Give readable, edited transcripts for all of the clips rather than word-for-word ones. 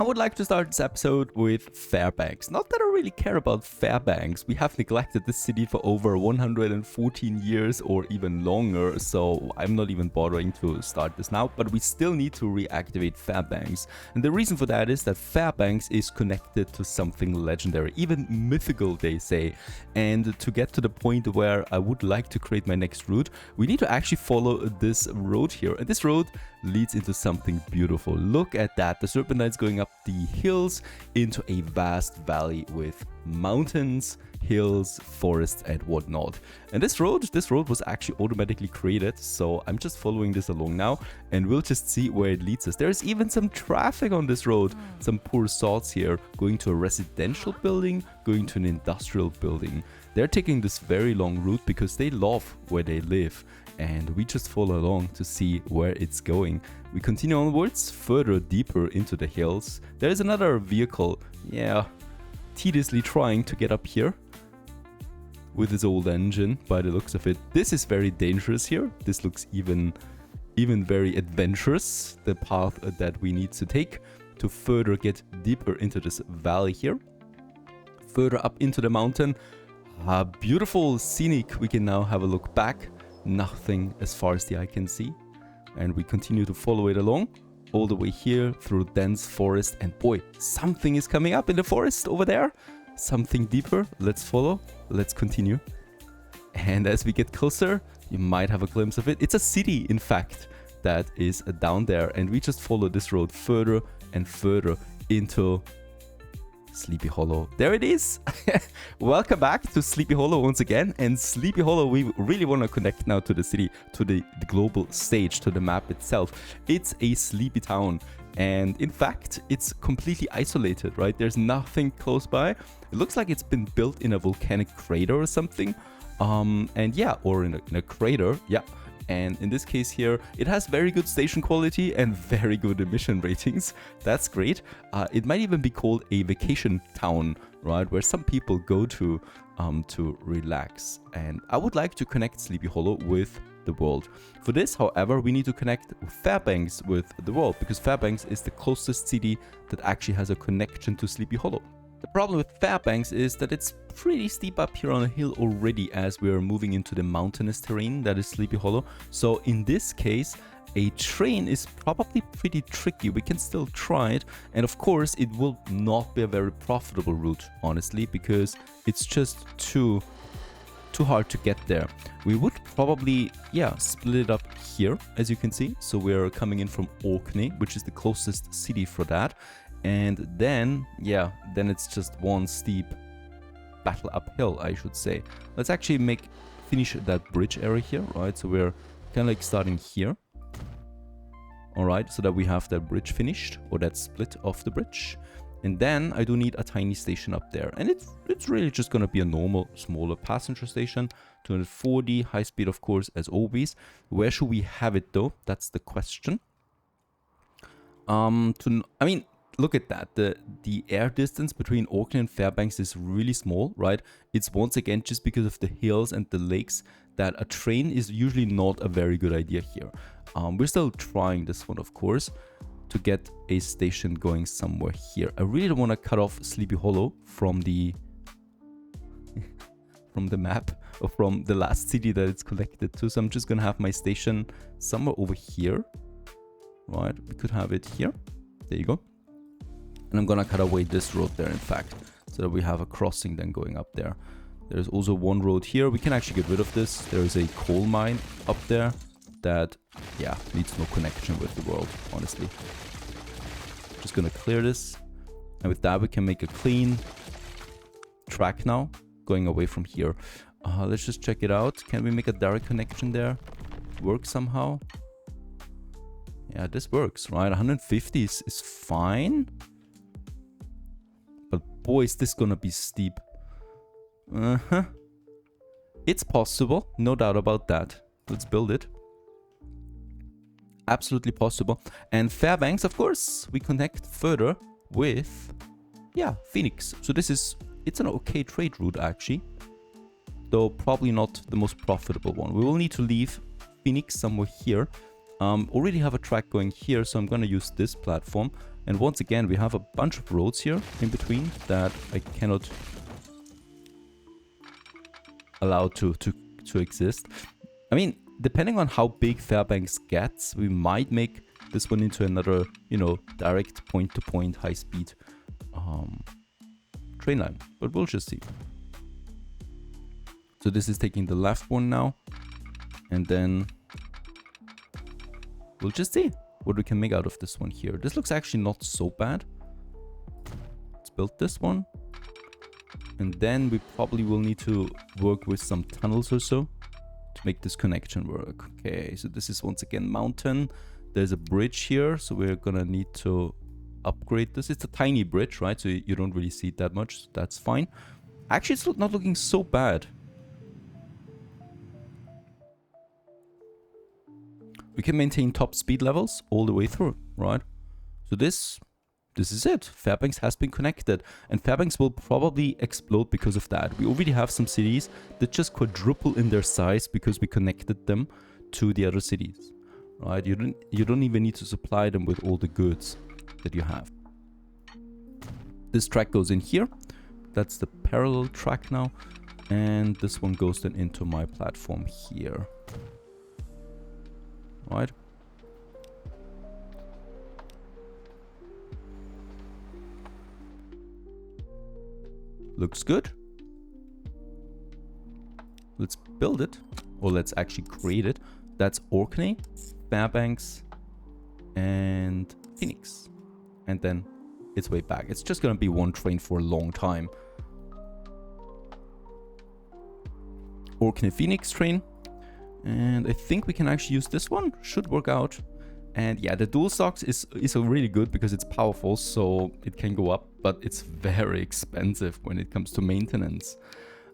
I would like to start this episode with Fairbanks. Not that I really care about Fairbanks. We have neglected this city for over 114 years or even longer, so I'm not even bothering to start this now, but we still need to reactivate Fairbanks. And the reason for that is that Fairbanks is connected to something legendary, even mythical, they say. And to get to the point where I would like to create my next route, we need to actually follow this road here. And this road leads into something beautiful. Look at that. The serpentine's going up the hills into a vast valley with mountains, hills, forests, and whatnot. And this road was actually automatically created, so I'm just following this along now, and we'll just see where it leads us. There's even some traffic on this road, some poor souls here, going to a residential building, going to an industrial building. They're taking this very long route because they love where they live, and we just follow along to see where it's going. We continue onwards, further deeper into the hills. There's another vehicle, tediously trying to get up here with his old engine by the looks of it. This is very dangerous here. This looks even very adventurous, the path that we need to take to further get deeper into this valley here. Further up into the mountain, beautiful scenic. We can now have a look back. Nothing as far as the eye can see, and we continue to follow it along all the way here through dense forest, and boy, something is coming up in the forest over there, something deeper. Let's follow, let's continue, and as we get closer you might have a glimpse of it. It's a city, in fact, that is down there, and we just follow this road further and further into Sleepy Hollow. There it is. Welcome back to Sleepy Hollow once again. And Sleepy Hollow, we really want to connect now to the city, to the global stage, to the map itself. It's a sleepy town, and in fact it's completely isolated, right? There's nothing close by. It looks like it's been built in a volcanic crater or something, or in a crater, and in this case here, it has very good station quality and very good emission ratings. That's great. It might even be called a vacation town, right? Where some people go to relax. And I would like to connect Sleepy Hollow with the world. For this, however, we need to connect Fairbanks with the world, because Fairbanks is the closest city that actually has a connection to Sleepy Hollow. The problem with Fairbanks is that it's pretty steep up here on a hill already, as we're moving into the mountainous terrain that is Sleepy Hollow. So in this case, a train is probably pretty tricky. We can still try it, and of course it will not be a very profitable route, honestly, because it's just too hard to get there. We would probably split it up here, as you can see. So we're coming in from Orkney, which is the closest city for that. And then it's just one steep battle uphill, I should say. Let's actually finish that bridge area here, right? So we're kind of like starting here, all right, so that we have that bridge finished, or that split of the bridge. And then I do need a tiny station up there, and it's really just gonna be a normal smaller passenger station. 240 high speed, of course, as always. Where should we have it though? That's the question. Look at that. The air distance between Orkney and Fairbanks is really small, right? It's once again just because of the hills and the lakes that a train is usually not a very good idea here. We're still trying this one, of course, to get a station going somewhere here. I really don't want to cut off Sleepy Hollow from the from the map, or from the last city that it's connected to. So I'm just gonna have my station somewhere over here, right? We could have it here. There you go. And I'm gonna cut away this road there, in fact, so that we have a crossing then going up there. There's also one road here. We can actually get rid of this. There is a coal mine up there that, needs no connection with the world, honestly. Just gonna clear this. And with that, we can make a clean track now, going away from here. Let's just check it out. Can we make a direct connection there? Work somehow? Yeah, this works, right? 150 is fine. But boy, is this gonna be steep. It's possible, no doubt about that. Let's build it. Absolutely possible. And Fairbanks, of course, we connect further with, Phoenix. So it's an okay trade route, actually. Though probably not the most profitable one. We will need to leave Phoenix somewhere here Already have a track going here, so I'm gonna use this platform. And once again, we have a bunch of roads here in between that I cannot allow to exist. I mean, depending on how big Fairbanks gets, we might make this one into another, you know, direct point-to-point high-speed train line. But we'll just see. So this is taking the left one now. And then we'll just see what we can make out of this one here. This looks actually not so bad. Let's build this one. And then we probably will need to work with some tunnels or so to make this connection work. Okay, so this is once again mountain. There's a bridge here, so we're gonna need to upgrade this. It's a tiny bridge, right? So you don't really see it that much. So that's fine. Actually, it's not looking so bad. We can maintain top speed levels all the way through, right? So this is it. Fairbanks has been connected, and Fairbanks will probably explode because of that. We already have some cities that just quadruple in their size because we connected them to the other cities, right? You don't even need to supply them with all the goods that you have. This track goes in here. That's the parallel track now, and this one goes then into my platform here. Right. Looks good. Let's build it, or let's actually create it. That's Orkney, Fairbanks, and Phoenix. And then its way back. It's just gonna be one train for a long time. Orkney Phoenix train. And I think we can actually use this one. Should work out. And yeah, the dual stocks is really good because it's powerful, so it can go up, but it's very expensive when it comes to maintenance.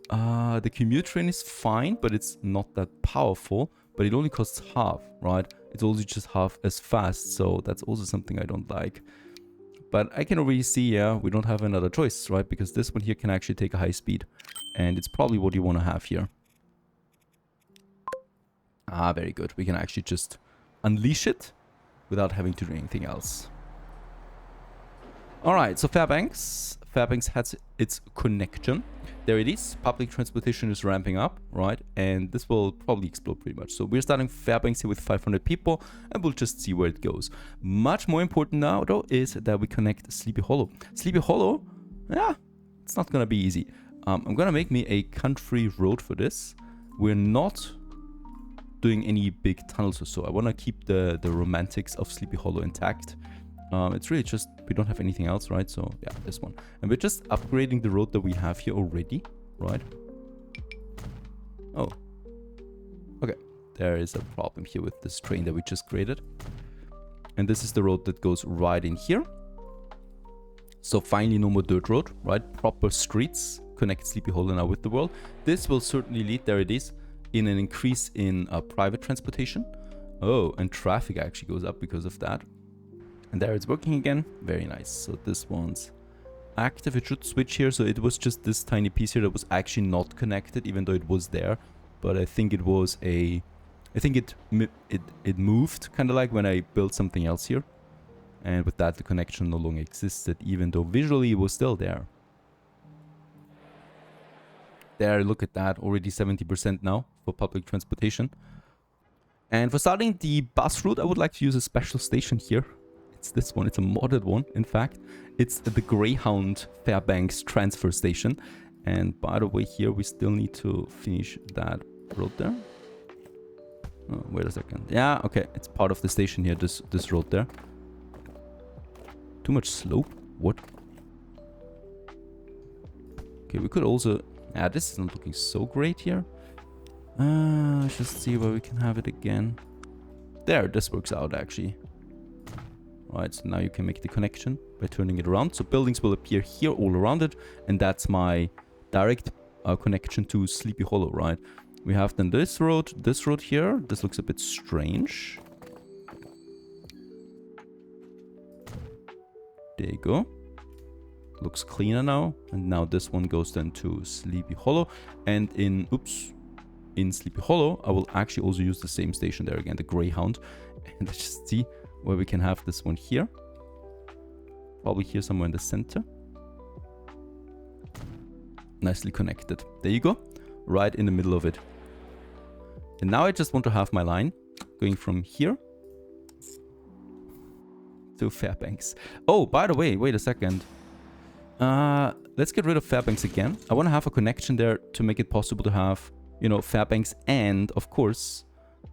The commute train is fine, but it's not that powerful, but it only costs half, right? It's also just half as fast, so that's also something I don't like. But I can already see, yeah, we don't have another choice, right? Because this one here can actually take a high speed, and it's probably what you want to have here. Ah, very good. We can actually just unleash it without having to do anything else. Alright, so Fairbanks. Fairbanks has its connection. There it is. Public transportation is ramping up, right? And this will probably explode pretty much. So we're starting Fairbanks here with 500 people, and we'll just see where it goes. Much more important now, though, is that we connect Sleepy Hollow. Sleepy Hollow, yeah, it's not gonna be easy. I'm gonna make me a country road for this. We're not doing any big tunnels or so. I want to keep the romantics of Sleepy Hollow intact. It's really just, we don't have anything else, right? So yeah, this one. And we're just upgrading the road that we have here already, right? Oh. Okay. There is a problem here with this train that we just created. And this is the road that goes right in here. So finally no more dirt road, right? Proper streets connect Sleepy Hollow now with the world. This will certainly lead, there it is, in an increase in private transportation. Oh, and traffic actually goes up because of that. And there it's working again. Very nice. So this one's active. It should switch here. So it was just this tiny piece here that was actually not connected, even though it was there. But I think it was a... I think it moved, kind of like when I built something else here. And with that, the connection no longer existed, even though visually it was still there. There, look at that, already 70% now for public transportation. And for starting the bus route, I would like to use a special station here. It's this one, it's a modded one, in fact. It's the Greyhound Fairbanks transfer station. And by the way, here we still need to finish that road there. Oh, wait a second. Yeah, okay, it's part of the station here, this road there. Too much slope? What? Okay, we could also... Yeah, this isn't looking so great here. Let's just see where we can have it again. There, this works out actually. Alright, so now you can make the connection by turning it around. So buildings will appear here all around it. And that's my direct connection to Sleepy Hollow, right? We have then this road here. This looks a bit strange. There you go. Looks cleaner now. And now this one goes then to Sleepy Hollow. And in Sleepy Hollow, I will actually also use the same station there again, the Greyhound. And let's just see where we can have this one here. Probably here somewhere in the center. Nicely connected. There you go. Right in the middle of it. And now I just want to have my line going from here to Fairbanks. Oh, by the way, wait a second. Let's get rid of Fairbanks again. I want to have a connection there to make it possible to have, you know, Fairbanks and, of course,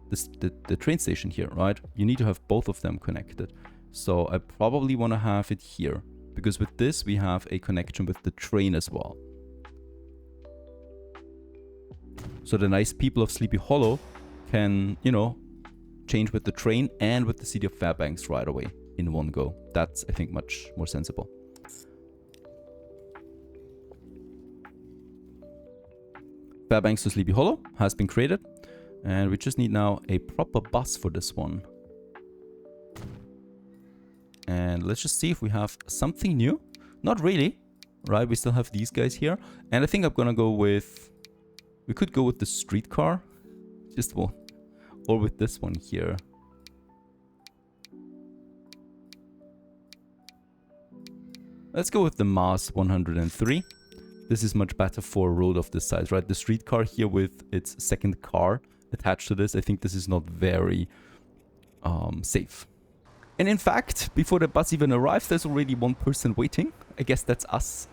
the train station here, right? You need to have both of them connected. So I probably want to have it here, because with this we have a connection with the train as well. So the nice people of Sleepy Hollow can, you know, change with the train and with the city of Fairbanks right away in one go. That's, I think, much more sensible. Fairbanks to Sleepy Hollow has been created. And we just need now a proper bus for this one. And let's just see if we have something new. Not really, right? We still have these guys here. And I think I'm gonna go with... We could go with the streetcar. Just one. Or with this one here. Let's go with the Mars 103. This is much better for a road of this size, right? The streetcar here with its second car attached to this, I think this is not very safe. And in fact, before the bus even arrives, there's already one person waiting. I guess that's us.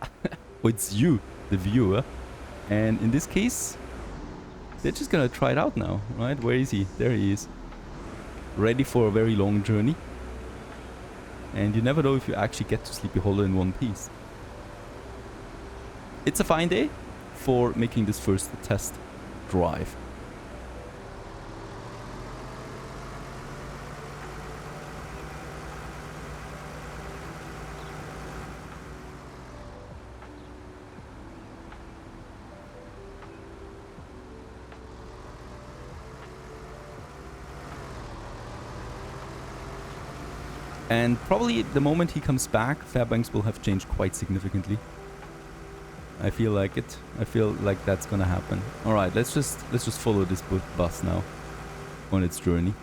Or it's you, the viewer. And in this case, they're just gonna try it out now, right? Where is he? There he is. Ready for a very long journey. And you never know if you actually get to Sleepy Hollow in one piece. It's a fine day for making this first test drive. And probably the moment he comes back, Fairbanks will have changed quite significantly. I feel like it. I feel like that's gonna happen. All right, let's just follow this bus now on its journey.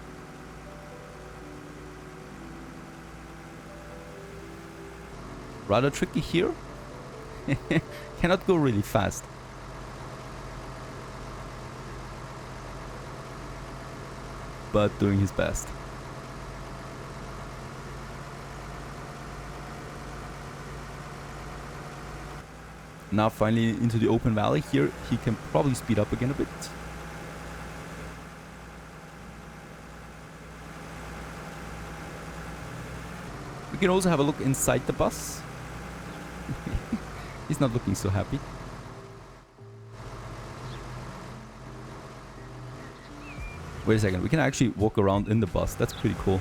Rather tricky here. Cannot go really fast. But doing his best. Now finally into the open valley. Here he can probably speed up again a bit. We can also have a look inside the bus. He's not looking so happy. Wait a second, we can actually walk around in the bus. That's pretty cool.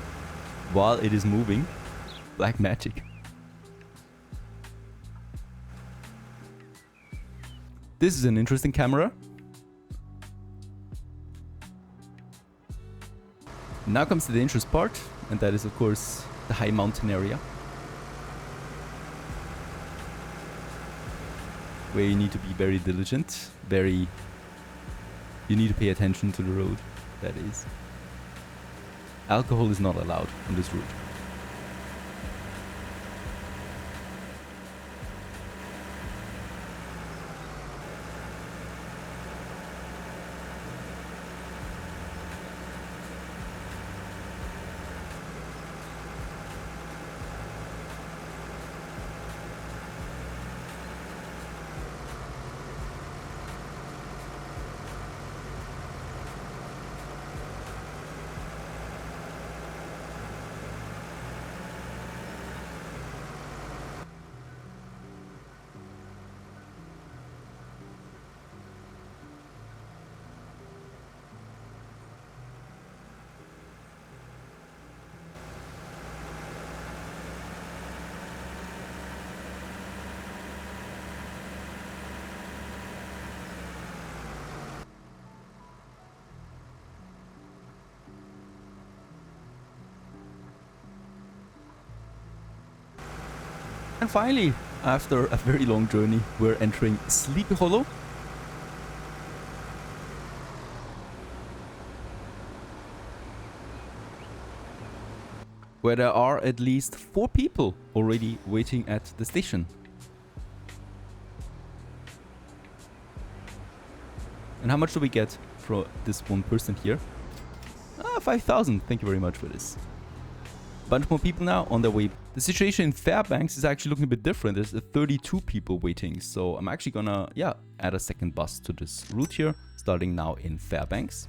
While it is moving. Black magic. This is an interesting camera. Now comes the dangerous part, and that is of course the high mountain area. Where you need to be very diligent, you need to pay attention to the road, that is. Alcohol is not allowed on this route. And finally, after a very long journey, we're entering Sleepy Hollow. where there are at least 4 people already waiting at the station. And how much do we get for this one person here? 5,000. Thank you very much for this. Bunch more people now on their way. The situation in Fairbanks is actually looking a bit different. There's 32 people waiting. So I'm actually gonna, add a second bus to this route here, starting now in Fairbanks.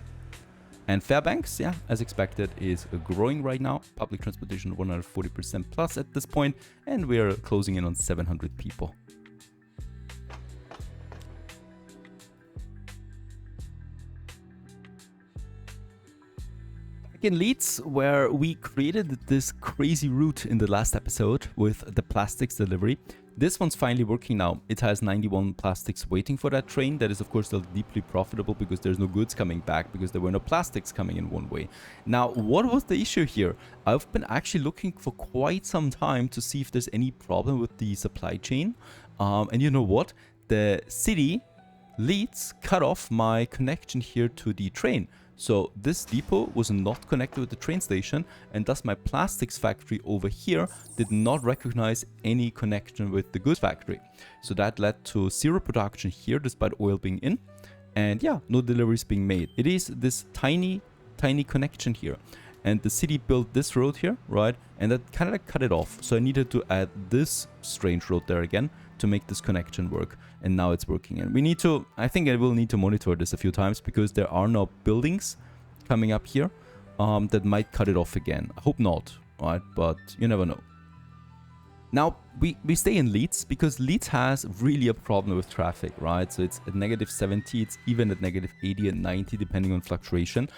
And Fairbanks, as expected, is growing right now. Public transportation 140% plus at this point, and we're closing in on 700 people. In Leeds, where we created this crazy route in the last episode with the plastics delivery. This one's finally working now. It has 91 plastics waiting for that train. That is of course still deeply profitable because there's no goods coming back because there were no plastics coming in one way. Now, what was the issue here? I've been actually looking for quite some time to see if there's any problem with the supply chain. And you know what? The city, Leeds, cut off my connection here to the train. So this depot was not connected with the train station, and thus my plastics factory over here did not recognize any connection with the goods factory. So that led to zero production here despite oil being in, and no deliveries being made. It is this tiny connection here, and the city built this road here, right? And that kind of like cut it off. So I needed to add this strange road there again to make this connection work, and now it's working. And we need to, I think I will need to monitor this a few times because there are no buildings coming up here that might cut it off again. I hope not, right? But you never know. Now we stay in Leeds because Leeds has really a problem with traffic, right? So it's at -70, it's even at -80 and 90 depending on fluctuation.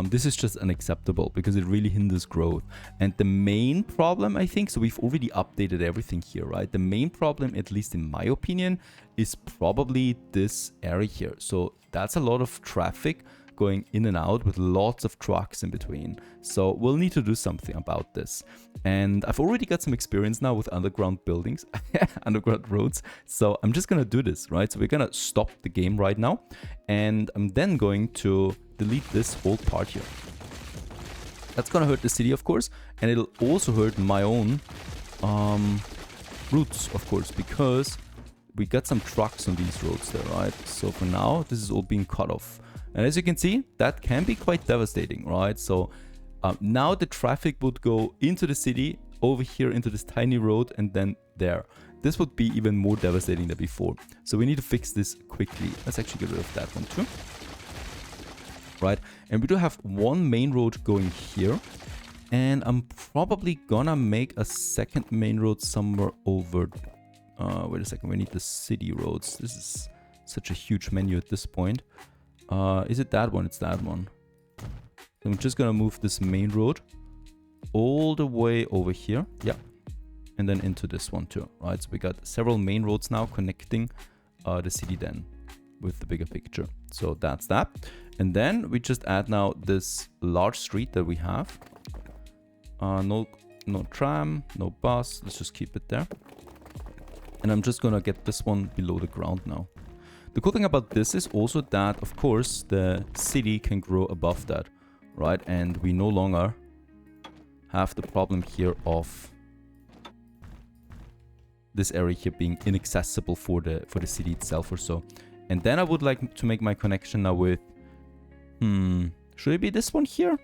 This is just unacceptable because it really hinders growth. And the main problem, I think, so we've already updated everything here, right? The main problem, at least in my opinion, is probably this area here. So that's a lot of traffic going in and out with lots of trucks in between. So we'll need to do something about this. And I've already got some experience now with underground buildings, underground roads. So I'm just gonna do this, right? So we're gonna stop the game right now. And I'm then going to delete this whole part here. That's gonna hurt the city, of course. And it'll also hurt my own routes, of course, because we got some trucks on these roads there, right? So for now, this is all being cut off. And as you can see, that can be quite devastating, right? So now the traffic would go into the city, over here into this tiny road, and then there. This would be even more devastating than before. So we need to fix this quickly. Let's actually get rid of that one too. Right, and we do have one main road going here. And I'm probably gonna make a second main road somewhere over... wait a second, we need the city roads. This is such a huge menu at this point. Is it that one? It's that one. So I'm just gonna move this main road all the way over here. Yeah. And then into this one too, right? So we got several main roads now connecting the city then with the bigger picture. So that's that. And then we just add now this large street that we have. No tram, no bus. Let's just keep it there. And I'm just gonna get this one below the ground now. The cool thing about this is also that, of course, the city can grow above that, right? And we no longer have the problem here of this area here being inaccessible for the city itself or so. And then I would like to make my connection now with... should it be this one here?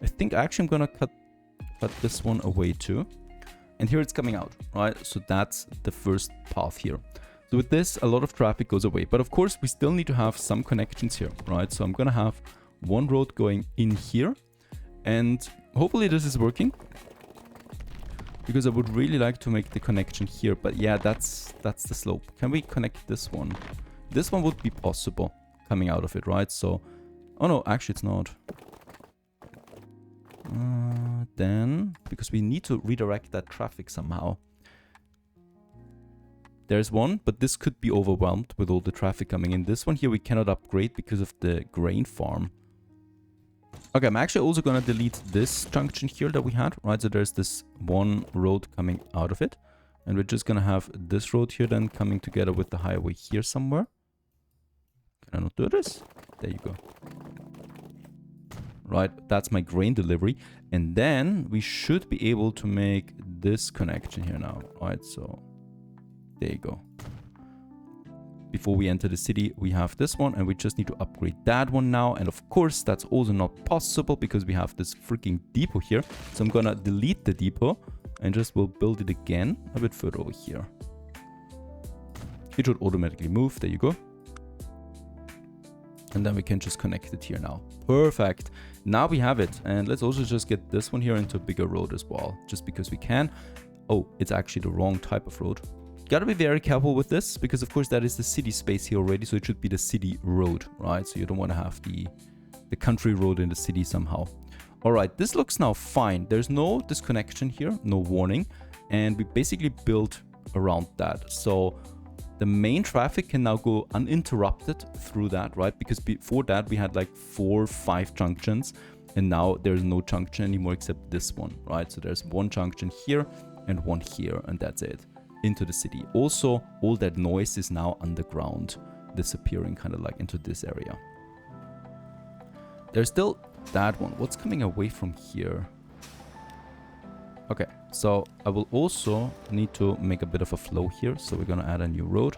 I think actually I'm gonna cut this one away too. And here it's coming out, right? So that's the first path here. So with this, a lot of traffic goes away. But of course, we still need to have some connections here, right? So I'm going to have one road going in here. And hopefully this is working. Because I would really like to make the connection here. But yeah, that's the slope. Can we connect this one? This one would be possible coming out of it, right? So, oh no, actually it's not. Then, because we need to redirect that traffic somehow. There's one, but this could be overwhelmed with all the traffic coming in. This one here we cannot upgrade because of the grain farm. Okay, I'm actually also going to delete this junction here that we had, right? So there's this one road coming out of it. And we're just going to have this road here then coming together with the highway here somewhere. Can I not do this? There you go. right? That's my grain delivery. And then we should be able to make this connection here now, right? So there you go. Before we enter the city, we have this one, and we just need to upgrade that one now. And of course, that's also not possible because we have this freaking depot here. So I'm gonna delete the depot and just will build it again a bit further over here. It should automatically move. There you go. And then we can just connect it here now. Perfect. Now we have it. And let's also just get this one here into a bigger road as well, just because we can. Oh, it's actually the wrong type of road. Gotta be very careful with this, because of course that is the city space here already, so it should be the city road, right? So you don't want to have the country road in the city somehow. All right, this looks now fine. There's no disconnection here, no warning, and we basically built around that. So the main traffic can now go uninterrupted through that, right? Because before that we had like 4 or 5 junctions, and now there's no junction anymore except this one, right? So there's one junction here and one here, and that's it. Into the city. Also, all that noise is now underground, disappearing kind of like into this area. There's still that one. What's coming away from here? Okay, so I will also need to make a bit of a flow here. So we're gonna add a new road,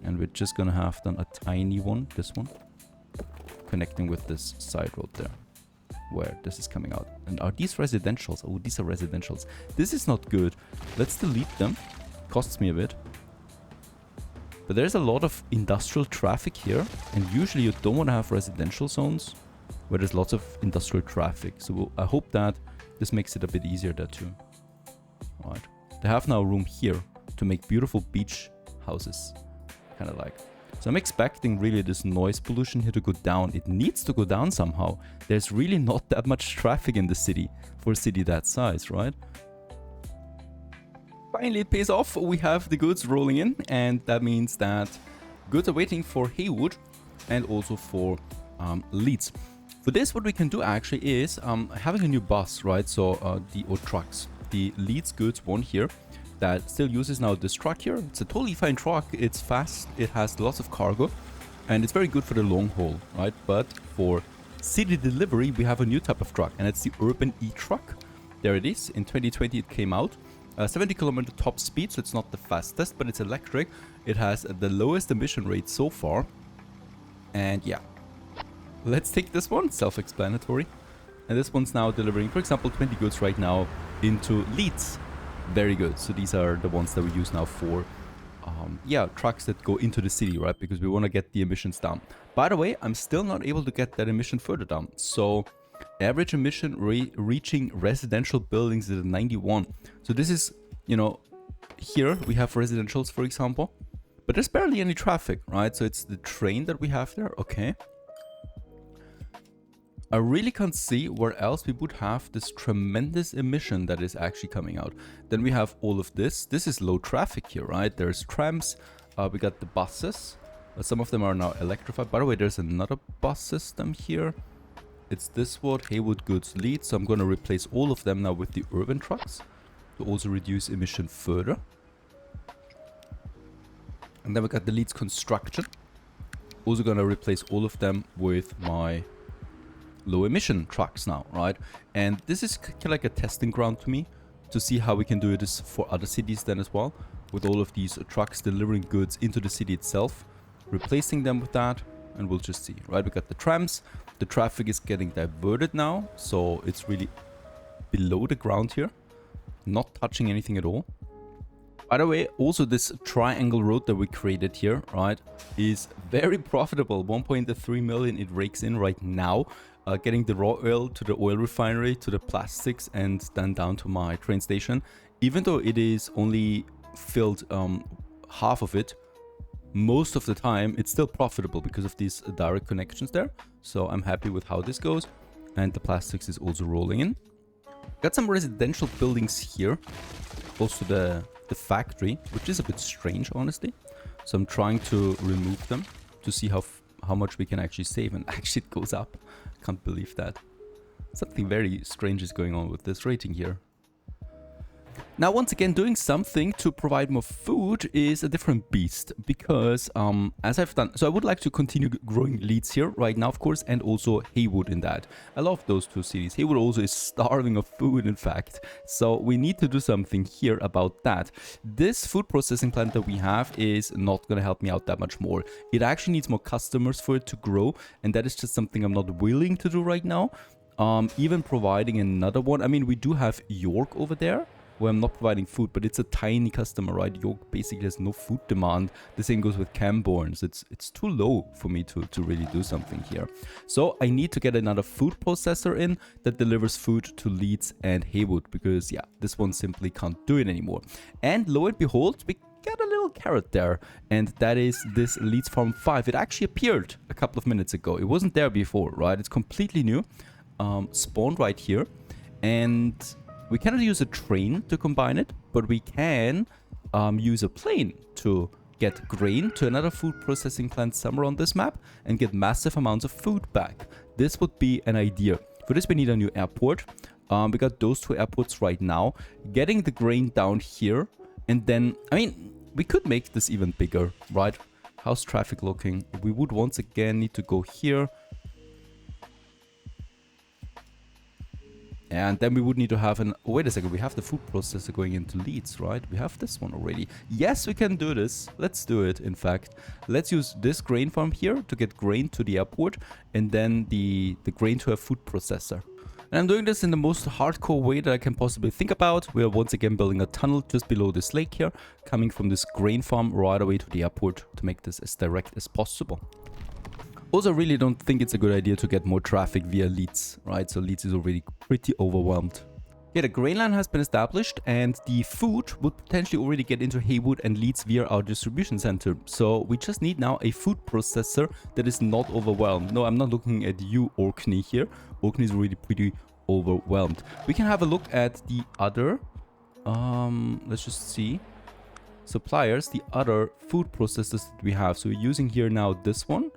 and we're just gonna have then a tiny one, this one, connecting with this side road there, where this is coming out. And are these residentials? Oh, these are residentials. This is not good. Let's delete them. Costs me a bit. But there's a lot of industrial traffic here, and usually you don't want to have residential zones where there's lots of industrial traffic. So I hope that this makes it a bit easier there too. All right. They have now room here to make beautiful beach houses, kind of like. So I'm expecting really this noise pollution here to go down. It needs to go down somehow. There's really not that much traffic in the city for a city that size, right? Finally, it pays off. We have the goods rolling in, and that means that goods are waiting for Haywood and also for Leeds. For this, what we can do actually is having a new bus, right? So or trucks. The Leeds goods one here that still uses now this truck here. It's a totally fine truck. It's fast. It has lots of cargo, and it's very good for the long haul, right? But for city delivery, we have a new type of truck, and it's the Urban E-Truck. There it is. In 2020, it came out. 70 kilometer top speed, so it's not the fastest, but it's electric. It has the lowest emission rate so far. And yeah, let's take this one. Self-explanatory. And this one's now delivering, for example, 20 goods right now into Leeds. Very good. So these are the ones that we use now for trucks that go into the city, right? Because we want to get the emissions down. By the way, I'm still not able to get that emission further down. So average emission reaching residential buildings is at 91. So this is, you know, here we have residentials, for example, but there's barely any traffic, right? So it's the train that we have there. Okay. I really can't see where else we would have this tremendous emission that is actually coming out. Then we have all of this. This is low traffic here, right? There's trams. We got the buses. Some of them are now electrified. By the way, there's another bus system here. It's this one, Haywood Goods Leeds. So I'm going to replace all of them now with the urban trucks to also reduce emission further. And then we got the Leeds Construction. Also going to replace all of them with my low emission trucks now, right? And this is kind of like a testing ground to me to see how we can do this for other cities then as well, with all of these trucks delivering goods into the city itself, replacing them with that, and we'll just see, right? We got the trams. The traffic is getting diverted now, so it's really below the ground here, not touching anything at all. By the way, also this triangle road that we created here, right, is very profitable. 1.3 million it rakes in right now, getting the raw oil to the oil refinery, to the plastics, and then down to my train station. Even though it is only filled half of it, most of the time it's still profitable because of these direct connections there. So I'm happy with how this goes, and the plastics is also rolling in. Got some residential buildings here, also the factory, which is a bit strange, honestly. So I'm trying to remove them to see how much we can actually save, and actually it goes up. Can't believe that. Something very strange is going on with this rating here. Now, once again, doing something to provide more food is a different beast because as I've done, so I would like to continue growing Leeds here right now, of course, and also Haywood in that. I love those two cities. Haywood also is starving of food, in fact. So we need to do something here about that. This food processing plant that we have is not going to help me out that much more. It actually needs more customers for it to grow, and that is just something I'm not willing to do right now. Even providing another one. I mean, we do have York over there, where I'm not providing food, but it's a tiny customer, right? York basically has no food demand. The same goes with Camborns. It's too low for me to really do something here. So I need to get another food processor in that delivers food to Leeds and Haywood, because yeah, this one simply can't do it anymore. And lo and behold, we got a little carrot there, and that is this Leeds Farm 5. It actually appeared a couple of minutes ago. It wasn't there before, right? It's completely new. Spawned right here, and we cannot use a train to combine it, but we can use a plane to get grain to another food processing plant somewhere on this map and get massive amounts of food back. This would be an idea. For this, we need a new airport. We got those two airports right now. Getting the grain down here, and then, I mean, we could make this even bigger, right? How's traffic looking? We would once again need to go here. And then we would need to have an... Oh, wait a second. We have the food processor going into Leeds, right? We have this one already. Yes, we can do this. Let's do it, in fact. Let's use this grain farm here to get grain to the airport. And then the grain to a food processor. And I'm doing this in the most hardcore way that I can possibly think about. We are once again building a tunnel just below this lake here. Coming from this grain farm right away to the airport to make this as direct as possible. Also, I really don't think it's a good idea to get more traffic via Leeds, right? So Leeds is already pretty overwhelmed. Yeah, the grain line has been established, and the food would potentially already get into Haywood and Leeds via our distribution center. So we just need now a food processor that is not overwhelmed. No, I'm not looking at you, Orkney, here. Orkney is already pretty overwhelmed. We can have a look at the other, let's just see, suppliers, the other food processors that we have. So we're using here now this one.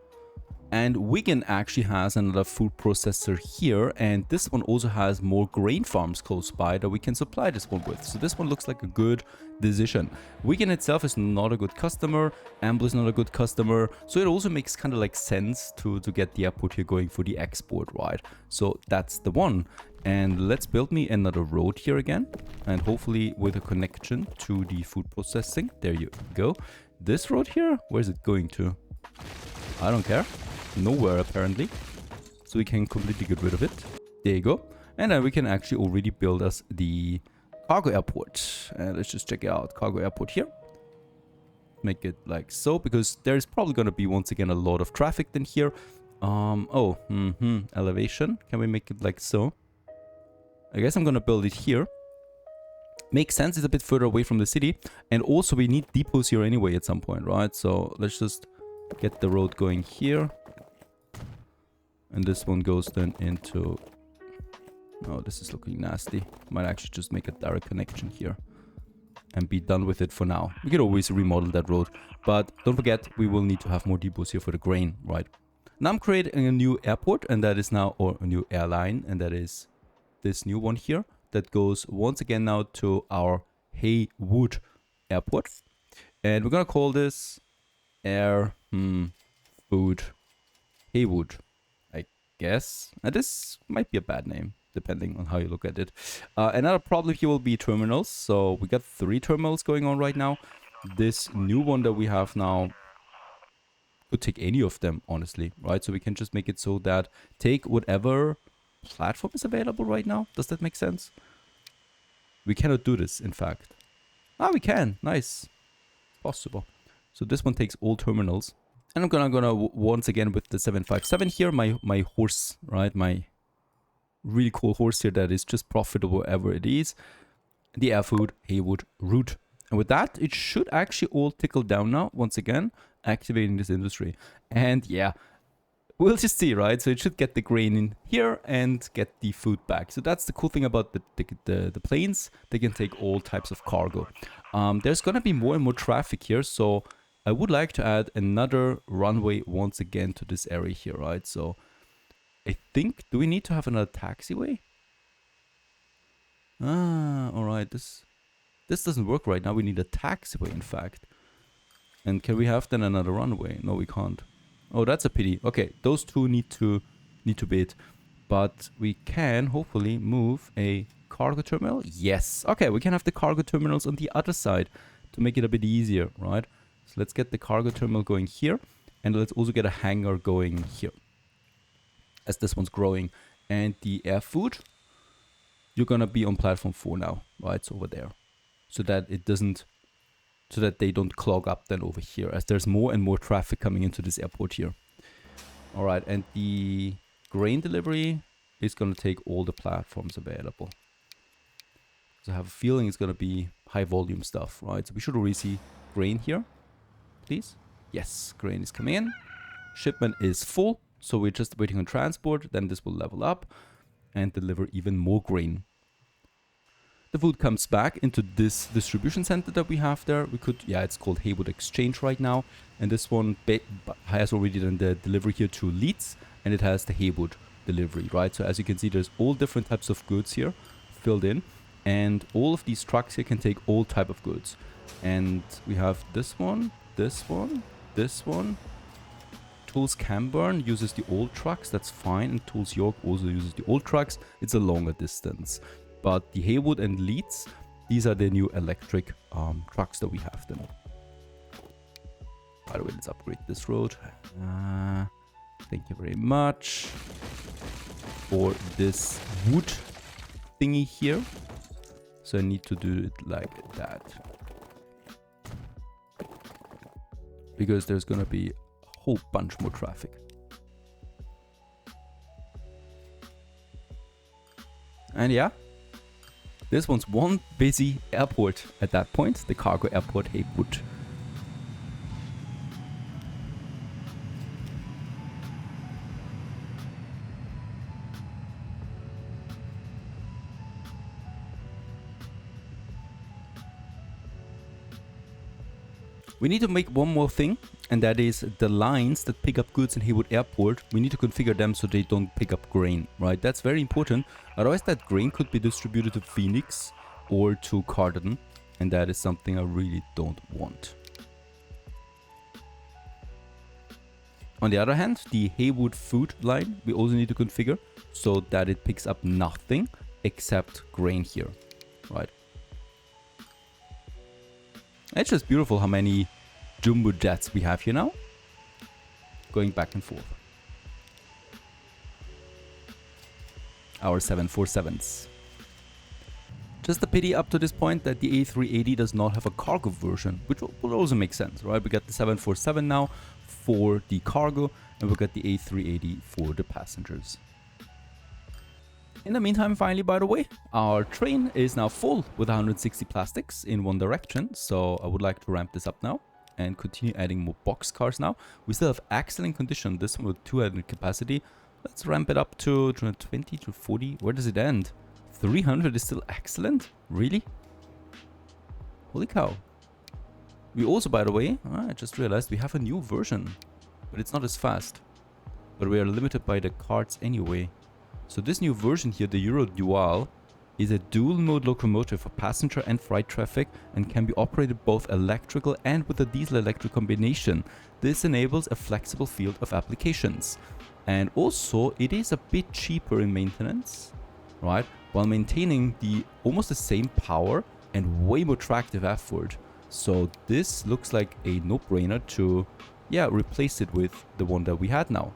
And Wigan actually has another food processor here, and this one also has more grain farms close by that we can supply this one with. So this one looks like a good decision. Wigan itself is not a good customer, Amble is not a good customer, so it also makes kind of like sense to get the airport here going for the export, right? So that's the one. And let's build me another road here again, and hopefully with a connection to the food processing. There you go. This road here, where's it going to? I don't care. Nowhere apparently, so we can completely get rid of it. There you go. And then we can actually already build us the cargo airport. And let's just check it out. Cargo airport here. Make it like so, because there's probably going to be once again a lot of traffic in here. Elevation. Can we make it like so? I guess I'm going to build it here. Makes sense, it's a bit further away from the city, and also we need depots here anyway at some point, right? So let's just get the road going here. And this one goes then into... Oh, this is looking nasty. Might actually just make a direct connection here and be done with it for now. We could always remodel that road. But don't forget, we will need to have more depots here for the grain, right? Now I'm creating a new airport, and that is now... Or a new airline, and that is this new one here. That goes once again now to our Haywood airport. And we're gonna call this... Food Haywood. Guess. This might be a bad name, depending on how you look at it. Another problem here will be terminals. So we got 3 terminals going on right now. This new one that we have now could take any of them, honestly, right? So we can just make it so that take whatever platform is available right now. Does that make sense? We cannot do this, in fact. Ah, we can. Nice. It's possible. So this one takes all terminals. And I'm gonna once again with the 757 here, my horse, right? My really cool horse here that is just profitable wherever it is. The Airfood Haywood route. And with that, it should actually all trickle down now, once again, activating this industry. And yeah, we'll just see, right? So it should get the grain in here and get the food back. So that's the cool thing about the planes. They can take all types of cargo. There's gonna be more and more traffic here, so... I would like to add another runway once again to this area here, right? So I think, do we need to have another taxiway? Ah, all right. This This doesn't work right now. We need a taxiway, in fact. And can we have then another runway? No, we can't. Oh, that's a pity. Okay, those two need to bid. But we can hopefully move a cargo terminal. Yes. Okay, we can have the cargo terminals on the other side to make it a bit easier, right? So let's get the cargo terminal going here. And let's also get a hangar going here, as this one's growing. And the air food, you're gonna be on platform 4 now, right? It's over there. So that it doesn't, so that they don't clog up then over here, as there's more and more traffic coming into this airport here. All right, and the grain delivery is gonna take all the platforms available. So I have a feeling it's gonna be high volume stuff, right? So we should already see grain here, please. Yes, grain is coming in. Shipment is full, so we're just waiting on transport. Then this will level up and deliver even more grain. The food comes back into this distribution center that we have there. We could, yeah, it's called Haywood Exchange right now. And this one has already done the delivery here to Leeds, and it has the Haywood delivery, right? So as you can see, there's all different types of goods here filled in. And all of these trucks here can take all type of goods. And we have this one, this one, this one. Tools Camburn uses the old trucks, that's fine. And Tools York also uses the old trucks. It's a longer distance. But the Haywood and Leeds, these are the new electric trucks that we have then. By the way, let's upgrade this road. Thank you very much for this wood thingy here. So I need to do it like that, because there's gonna be a whole bunch more traffic. And yeah, this one's one busy airport at that point, the cargo airport Haywood. We need to make one more thing, and that is the lines that pick up goods in Haywood Airport. We need to configure them so they don't pick up grain, right? That's very important. Otherwise, that grain could be distributed to Phoenix or to Carden, and that is something I really don't want. On the other hand, the Haywood food line, we also need to configure so that it picks up nothing except grain here, right? It's just beautiful how many jumbo jets we have here now, going back and forth. Our 747s. Just a pity up to this point that the A380 does not have a cargo version, which will also make sense, right? We got the 747 now for the cargo, and we got the A380 for the passengers. In the meantime, finally, by the way, our train is now full with 160 plastics in one direction. So I would like to ramp this up now and continue adding more boxcars now. We still have excellent condition. This one with 200 capacity. Let's ramp it up to 220 to 40. Where does it end? 300 is still excellent? Really? Holy cow. We also, by the way, I just realized we have a new version, but it's not as fast. But we are limited by the cards anyway. So this new version here, the Euro Dual, is a dual mode locomotive for passenger and freight traffic and can be operated both electrical and with a diesel electric combination. This enables a flexible field of applications. And also it is a bit cheaper in maintenance, right? While maintaining almost the same power and way more tractive effort. So this looks like a no-brainer to, yeah, replace it with the one that we had now.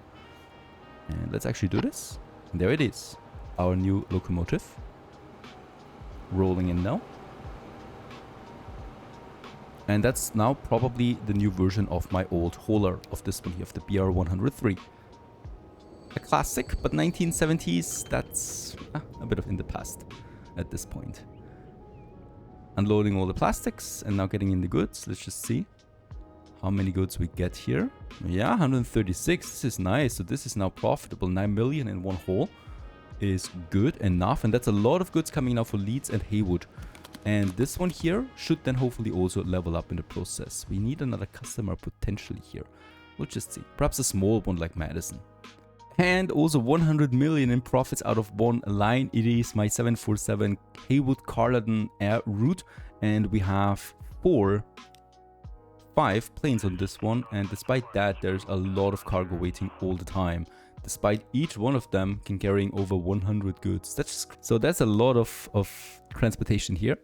And let's actually do this. And there it is, our new locomotive, rolling in now. And that's now probably the new version of my old hauler, of this one here, of the BR103. A classic, but 1970s, that's a bit of in the past at this point. Unloading all the plastics and now getting in the goods. Let's just see how many goods we get here. Yeah, 136. This is nice. So this is now profitable. 9 million in one haul is good enough. And that's a lot of goods coming now for Leeds and Haywood. And this one here should then hopefully also level up in the process. We need another customer potentially here. We'll just see. Perhaps a small one like Madison. And also 100 million in profits out of one line. It is my 747 Haywood Carlton Air route, and we have 5 planes on this one, and despite that there's a lot of cargo waiting all the time, despite each one of them can carrying over 100 goods. That's a lot of transportation here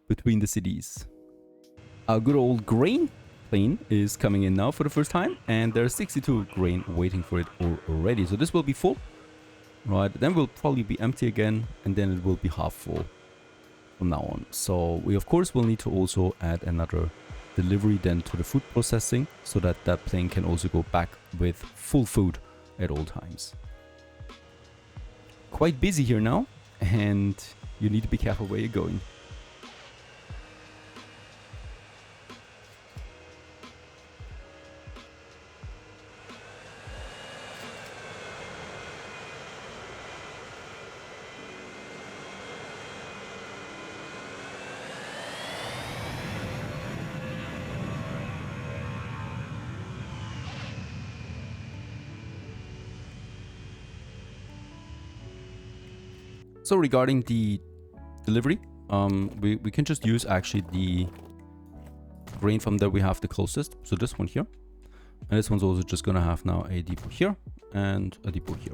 between the cities. Our good old grain plane is coming in now for the first time, and there's 62 grain waiting for it already. So this will be full, right? Then we'll probably be empty again, and then it will be half full from now on. So we of course will need to also add another delivery then to the food processing, so that that plane can also go back with full food at all times. Quite busy here now, and you need to be careful where you're going. So regarding the delivery, we can just use actually the grain farm that we have the closest. So this one here. And this one's also just going to have now a depot here and a depot here.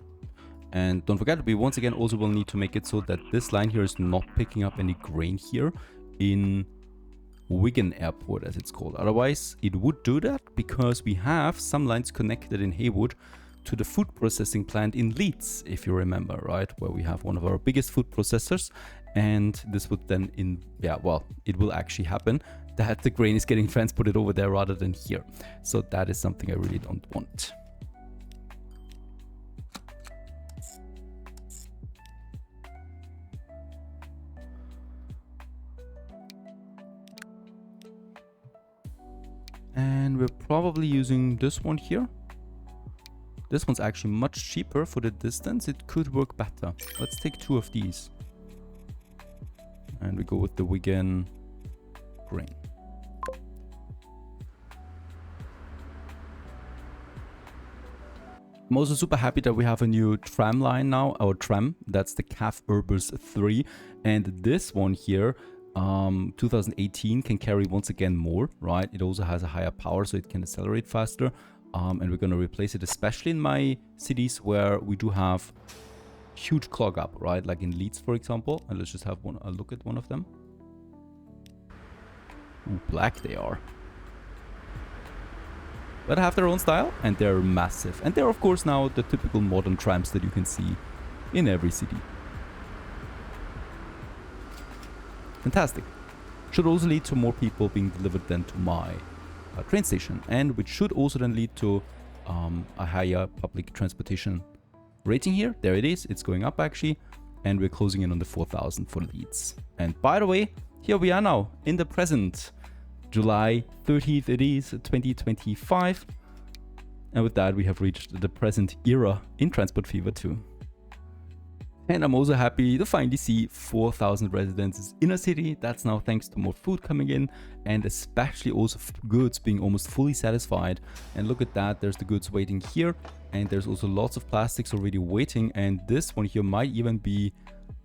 And don't forget, we once again also will need to make it so that this line here is not picking up any grain here in Wigan Airport, as it's called. Otherwise, it would do that because we have some lines connected in Haywood to the food processing plant in Leeds, if you remember, right? Where we have one of our biggest food processors. And this would then it will actually happen that the grain is getting transported over there rather than here. So that is something I really don't want. And we're probably using this one here. This one's actually much cheaper for the distance. It could work better. Let's take 2 of these. And we go with the Wigan grain. I'm also super happy that we have a new tram line now, our tram. That's the CAF Urbus 3. And this one here, 2018, can carry once again more, right? It also has a higher power, so it can accelerate faster. And we're going to replace it, especially in my cities where we do have huge clog up, right? Like in Leeds, for example. And let's just have a look at one of them. Ooh, black they are. But have their own style, and they're massive. And they're, of course, now the typical modern trams that you can see in every city. Fantastic. Should also lead to more people being delivered than to my train station, and which should also then lead to a higher public transportation rating here. There it is. It's going up actually, and we're closing in on the 4,000 for Leeds. And by the way, here we are now in the present. July 30th it is, 2025. And with that, we have reached the present era in Transport Fever 2. And I'm also happy to finally see 4,000 residences in a city. That's now thanks to more food coming in, and especially also goods being almost fully satisfied. And look at that, there's the goods waiting here, and there's also lots of plastics already waiting. And this one here might even be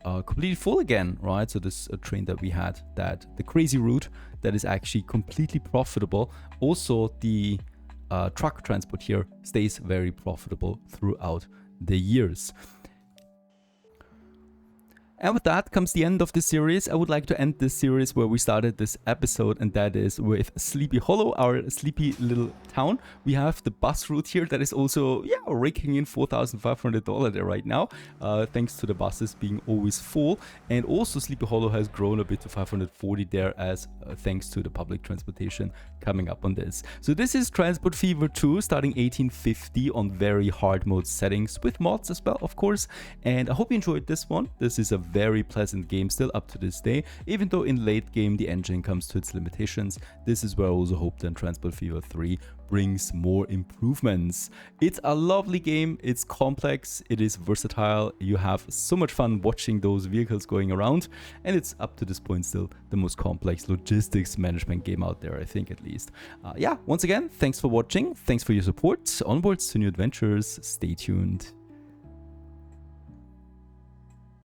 completely full again, right? So this train that we had, that the crazy route that is actually completely profitable. Also, the truck transport here stays very profitable throughout the years. And with that comes the end of the series. I would like to end this series where we started this episode, and that is with Sleepy Hollow, our sleepy little town. We have the bus route here that is also, raking in $4,500 there right now, thanks to the buses being always full. And also Sleepy Hollow has grown a bit to 540 there as thanks to the public transportation coming up on this. So this is Transport Fever 2 starting 1850 on very hard mode settings with mods as well, of course. And I hope you enjoyed this one. This is a very pleasant game still up to this day, even though in late game the engine comes to its limitations. This is where I also hope then Transport Fever 3 brings more improvements. It's a lovely game, it's complex, it is versatile, you have so much fun watching those vehicles going around, and it's up to this point still the most complex logistics management game out there, I think, at least. Yeah, once again, thanks for watching, thanks for your support, onwards to new adventures, stay tuned.